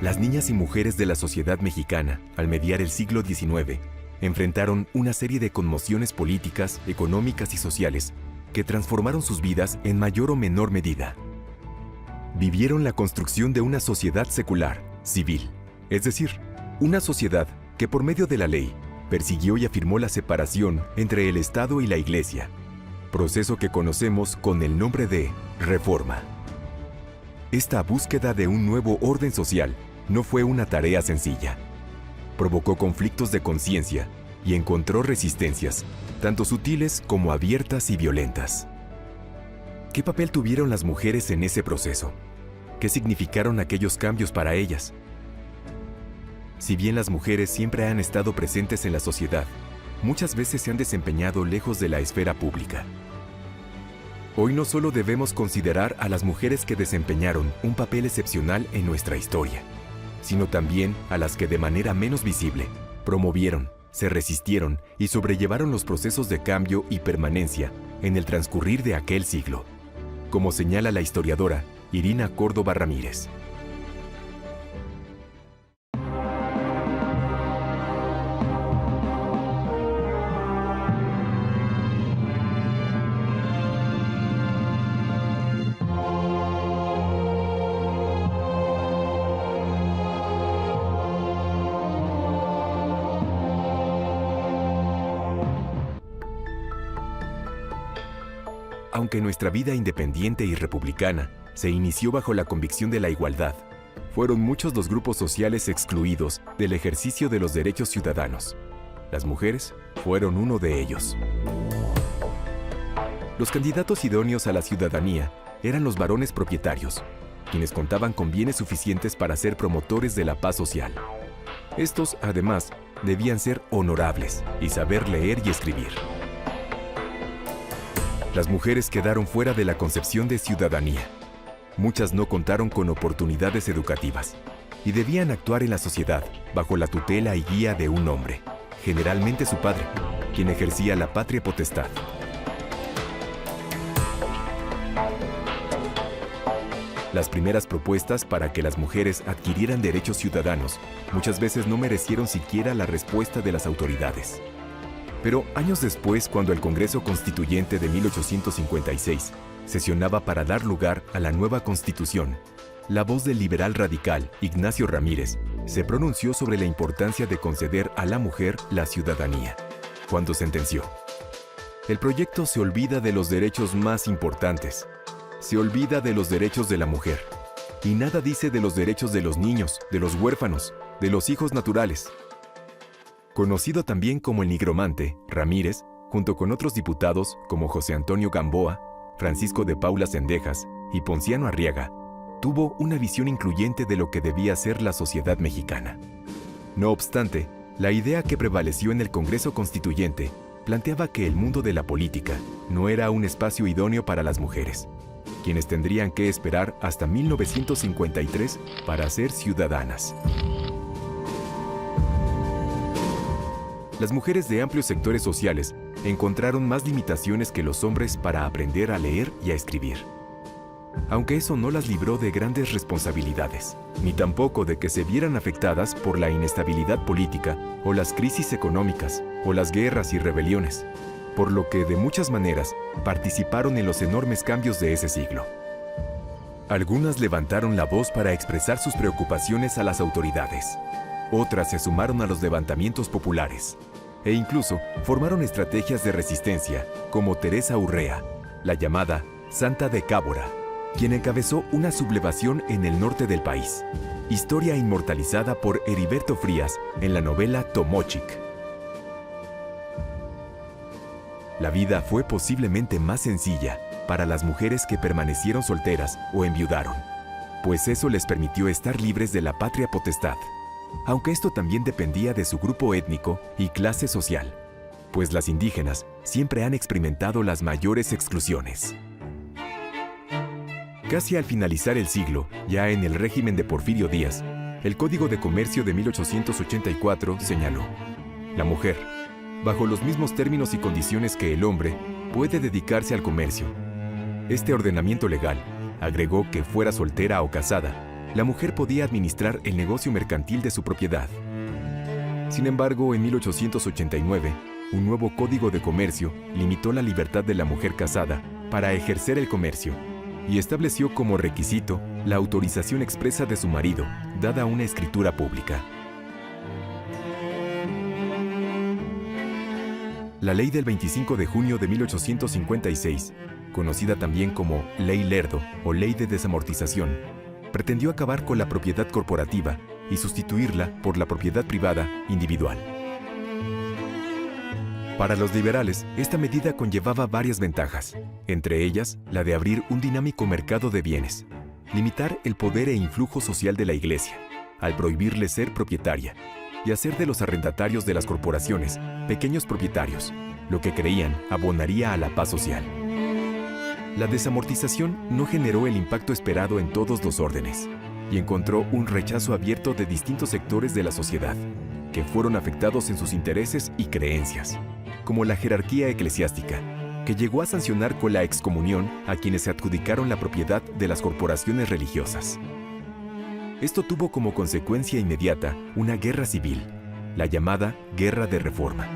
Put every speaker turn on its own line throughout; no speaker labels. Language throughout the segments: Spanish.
Las niñas y mujeres de la sociedad mexicana, al mediar el siglo XIX, enfrentaron una serie de conmociones políticas, económicas y sociales que transformaron sus vidas en mayor o menor medida. Vivieron la construcción de una sociedad secular, civil, es decir, una sociedad que por medio de la ley persiguió y afirmó la separación entre el Estado y la Iglesia, proceso que conocemos con el nombre de Reforma. Esta búsqueda de un nuevo orden social no fue una tarea sencilla. Provocó conflictos de conciencia y encontró resistencias, tanto sutiles como abiertas y violentas. ¿Qué papel tuvieron las mujeres en ese proceso? ¿Qué significaron aquellos cambios para ellas? Si bien las mujeres siempre han estado presentes en la sociedad, muchas veces se han desempeñado lejos de la esfera pública. Hoy no solo debemos considerar a las mujeres que desempeñaron un papel excepcional en nuestra historia, sino también a las que de manera menos visible promovieron, se resistieron y sobrellevaron los procesos de cambio y permanencia en el transcurrir de aquel siglo, como señala la historiadora Irina Córdoba Ramírez. Aunque nuestra vida independiente y republicana se inició bajo la convicción de la igualdad, fueron muchos los grupos sociales excluidos del ejercicio de los derechos ciudadanos. Las mujeres fueron uno de ellos. Los candidatos idóneos a la ciudadanía eran los varones propietarios, quienes contaban con bienes suficientes para ser promotores de la paz social. Estos, además, debían ser honorables y saber leer y escribir. Las mujeres quedaron fuera de la concepción de ciudadanía. Muchas no contaron con oportunidades educativas y debían actuar en la sociedad bajo la tutela y guía de un hombre, generalmente su padre, quien ejercía la patria potestad. Las primeras propuestas para que las mujeres adquirieran derechos ciudadanos muchas veces no merecieron siquiera la respuesta de las autoridades. Pero años después, cuando el Congreso Constituyente de 1856 sesionaba para dar lugar a la nueva Constitución, la voz del liberal radical Ignacio Ramírez se pronunció sobre la importancia de conceder a la mujer la ciudadanía, cuando sentenció: el proyecto se olvida de los derechos más importantes, se olvida de los derechos de la mujer, y nada dice de los derechos de los niños, de los huérfanos, de los hijos naturales. Conocido también como el nigromante, Ramírez, junto con otros diputados como José Antonio Gamboa, Francisco de Paula Cendejas y Ponciano Arriaga, tuvo una visión incluyente de lo que debía ser la sociedad mexicana. No obstante, la idea que prevaleció en el Congreso Constituyente planteaba que el mundo de la política no era un espacio idóneo para las mujeres, quienes tendrían que esperar hasta 1953 para ser ciudadanas. Las mujeres de amplios sectores sociales encontraron más limitaciones que los hombres para aprender a leer y a escribir. Aunque eso no las libró de grandes responsabilidades, ni tampoco de que se vieran afectadas por la inestabilidad política o las crisis económicas o las guerras y rebeliones, por lo que de muchas maneras participaron en los enormes cambios de ese siglo. Algunas levantaron la voz para expresar sus preocupaciones a las autoridades. Otras se sumaron a los levantamientos populares e incluso formaron estrategias de resistencia, como Teresa Urrea, la llamada Santa de Cábora, quien encabezó una sublevación en el norte del país, historia inmortalizada por Heriberto Frías en la novela Tomochic. La vida fue posiblemente más sencilla para las mujeres que permanecieron solteras o enviudaron, pues eso les permitió estar libres de la patria potestad, aunque esto también dependía de su grupo étnico y clase social, pues las indígenas siempre han experimentado las mayores exclusiones. Casi al finalizar el siglo, ya en el régimen de Porfirio Díaz, el Código de Comercio de 1884 señaló: la mujer, bajo los mismos términos y condiciones que el hombre, puede dedicarse al comercio. Este ordenamiento legal agregó que fuera soltera o casada, la mujer podía administrar el negocio mercantil de su propiedad. Sin embargo, en 1889, un nuevo Código de Comercio limitó la libertad de la mujer casada para ejercer el comercio y estableció como requisito la autorización expresa de su marido, dada una escritura pública. La ley del 25 de junio de 1856, conocida también como Ley Lerdo o Ley de Desamortización, pretendió acabar con la propiedad corporativa y sustituirla por la propiedad privada individual. Para los liberales, esta medida conllevaba varias ventajas, entre ellas la de abrir un dinámico mercado de bienes, limitar el poder e influjo social de la Iglesia, al prohibirle ser propietaria, y hacer de los arrendatarios de las corporaciones pequeños propietarios, lo que creían abonaría a la paz social. La desamortización no generó el impacto esperado en todos los órdenes, y encontró un rechazo abierto de distintos sectores de la sociedad, que fueron afectados en sus intereses y creencias, como la jerarquía eclesiástica, que llegó a sancionar con la excomunión a quienes se adjudicaron la propiedad de las corporaciones religiosas. Esto tuvo como consecuencia inmediata una guerra civil, la llamada Guerra de Reforma.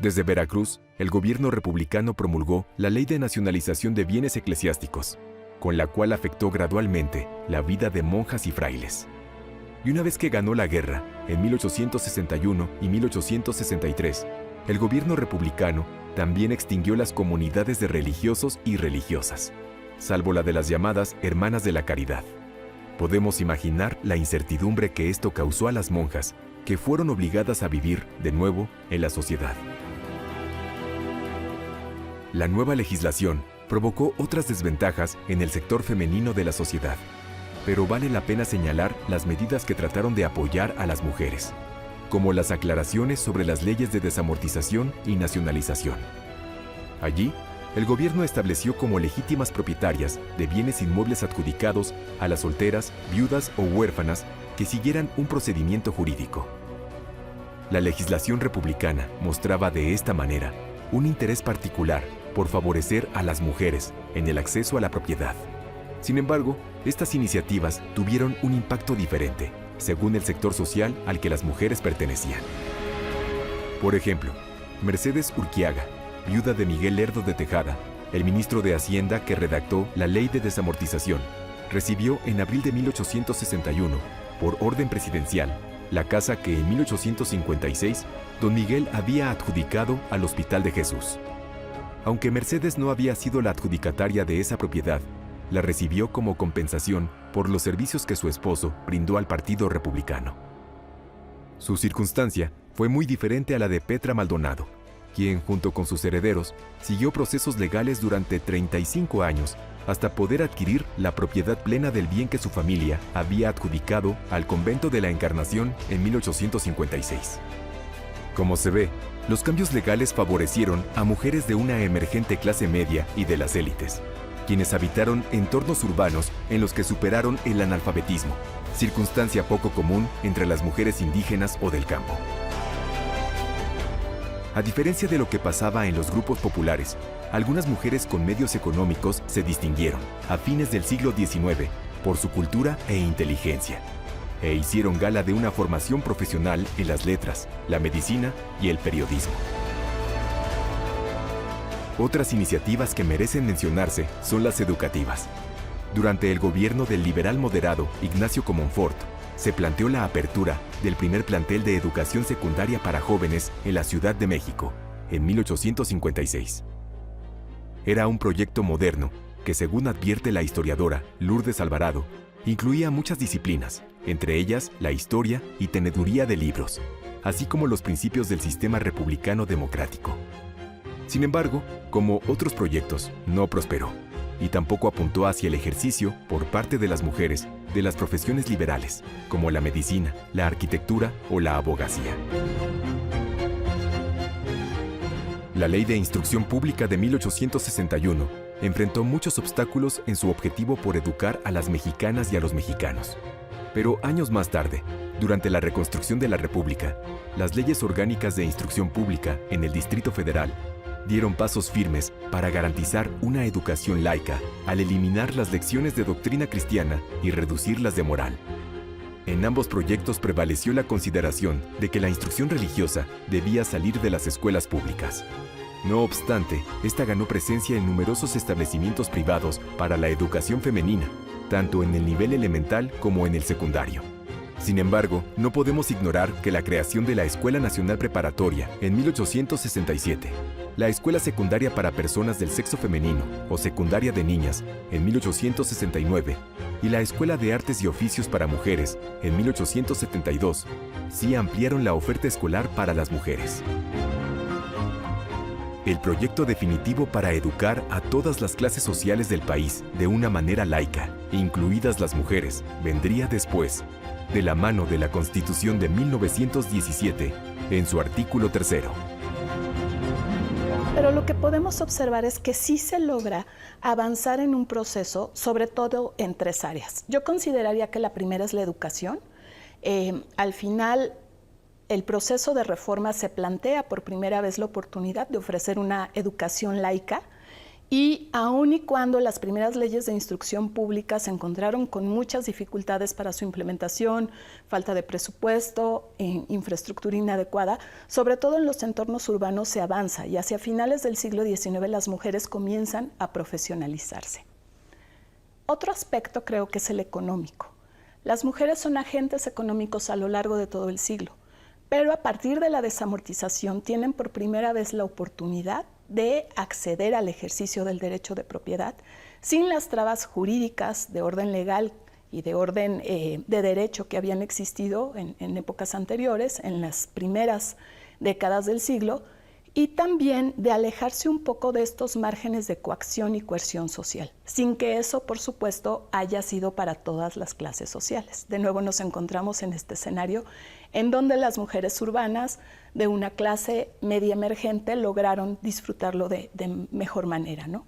Desde Veracruz, el gobierno republicano promulgó la Ley de Nacionalización de Bienes Eclesiásticos, con la cual afectó gradualmente la vida de monjas y frailes. Y una vez que ganó la guerra, en 1861 y 1863, el gobierno republicano también extinguió las comunidades de religiosos y religiosas, salvo la de las llamadas Hermanas de la Caridad. Podemos imaginar la incertidumbre que esto causó a las monjas, que fueron obligadas a vivir de nuevo en la sociedad. La nueva legislación provocó otras desventajas en el sector femenino de la sociedad, pero vale la pena señalar las medidas que trataron de apoyar a las mujeres, como las aclaraciones sobre las leyes de desamortización y nacionalización. Allí, el gobierno estableció como legítimas propietarias de bienes inmuebles adjudicados a las solteras, viudas o huérfanas que siguieran un procedimiento jurídico. La legislación republicana mostraba de esta manera un interés particular por favorecer a las mujeres en el acceso a la propiedad. Sin embargo, estas iniciativas tuvieron un impacto diferente, según el sector social al que las mujeres pertenecían. Por ejemplo, Mercedes Urquiaga, viuda de Miguel Lerdo de Tejada, el ministro de Hacienda que redactó la Ley de Desamortización, recibió en abril de 1861, por orden presidencial, la casa que en 1856 don Miguel había adjudicado al Hospital de Jesús. Aunque Mercedes no había sido la adjudicataria de esa propiedad, la recibió como compensación por los servicios que su esposo brindó al Partido Republicano. Su circunstancia fue muy diferente a la de Petra Maldonado, quien, junto con sus herederos, siguió procesos legales durante 35 años hasta poder adquirir la propiedad plena del bien que su familia había adjudicado al Convento de la Encarnación en 1856. Como se ve, los cambios legales favorecieron a mujeres de una emergente clase media y de las élites, quienes habitaron entornos urbanos en los que superaron el analfabetismo, circunstancia poco común entre las mujeres indígenas o del campo. A diferencia de lo que pasaba en los grupos populares, algunas mujeres con medios económicos se distinguieron, a fines del siglo XIX, por su cultura e inteligencia, e hicieron gala de una formación profesional en las letras, la medicina y el periodismo. Otras iniciativas que merecen mencionarse son las educativas. Durante el gobierno del liberal moderado Ignacio Comonfort, se planteó la apertura del primer plantel de educación secundaria para jóvenes en la Ciudad de México, en 1856. Era un proyecto moderno que, según advierte la historiadora Lourdes Alvarado, incluía muchas disciplinas, entre ellas la historia y teneduría de libros, así como los principios del sistema republicano democrático. Sin embargo, como otros proyectos, no prosperó, y tampoco apuntó hacia el ejercicio, por parte de las mujeres, de las profesiones liberales, como la medicina, la arquitectura o la abogacía. La Ley de Instrucción Pública de 1861 enfrentó muchos obstáculos en su objetivo por educar a las mexicanas y a los mexicanos. Pero años más tarde, durante la reconstrucción de la República, las leyes orgánicas de instrucción pública en el Distrito Federal dieron pasos firmes para garantizar una educación laica al eliminar las lecciones de doctrina cristiana y reducirlas de moral. En ambos proyectos prevaleció la consideración de que la instrucción religiosa debía salir de las escuelas públicas. No obstante, esta ganó presencia en numerosos establecimientos privados para la educación femenina, tanto en el nivel elemental como en el secundario. Sin embargo, no podemos ignorar que la creación de la Escuela Nacional Preparatoria en 1867, la Escuela Secundaria para Personas del Sexo Femenino o Secundaria de Niñas en 1869 y la Escuela de Artes y Oficios para Mujeres en 1872 sí ampliaron la oferta escolar para las mujeres. El proyecto definitivo para educar a todas las clases sociales del país de una manera laica, incluidas las mujeres, vendría después, de la mano de la Constitución de 1917, en su artículo 3.
Pero lo que podemos observar es que sí se logra avanzar en un proceso, sobre todo en 3 áreas. Yo consideraría que la primera es la educación. Al final, el proceso de reforma se plantea por primera vez la oportunidad de ofrecer una educación laica y aun y cuando las primeras leyes de instrucción pública se encontraron con muchas dificultades para su implementación, falta de presupuesto, infraestructura inadecuada, sobre todo en los entornos urbanos se avanza y hacia finales del siglo XIX las mujeres comienzan a profesionalizarse. Otro aspecto creo que es el económico. Las mujeres son agentes económicos a lo largo de todo el siglo, pero a partir de la desamortización tienen por primera vez la oportunidad de acceder al ejercicio del derecho de propiedad sin las trabas jurídicas de orden legal y de orden de derecho que habían existido en épocas anteriores, en las primeras décadas del siglo, y también de alejarse un poco de estos márgenes de coacción y coerción social, sin que eso, por supuesto, haya sido para todas las clases sociales. De nuevo nos encontramos en este escenario en donde las mujeres urbanas de una clase media emergente lograron disfrutarlo de mejor manera, ¿no?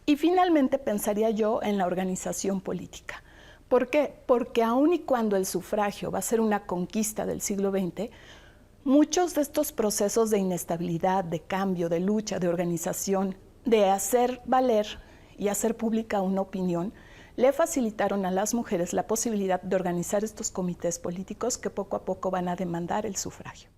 Y finalmente pensaría yo en la organización política. ¿Por qué? Porque aun y cuando el sufragio va a ser una conquista del siglo XX, muchos de estos procesos de inestabilidad, de cambio, de lucha, de organización, de hacer valer y hacer pública una opinión, le facilitaron a las mujeres la posibilidad de organizar estos comités políticos que poco a poco van a demandar el sufragio.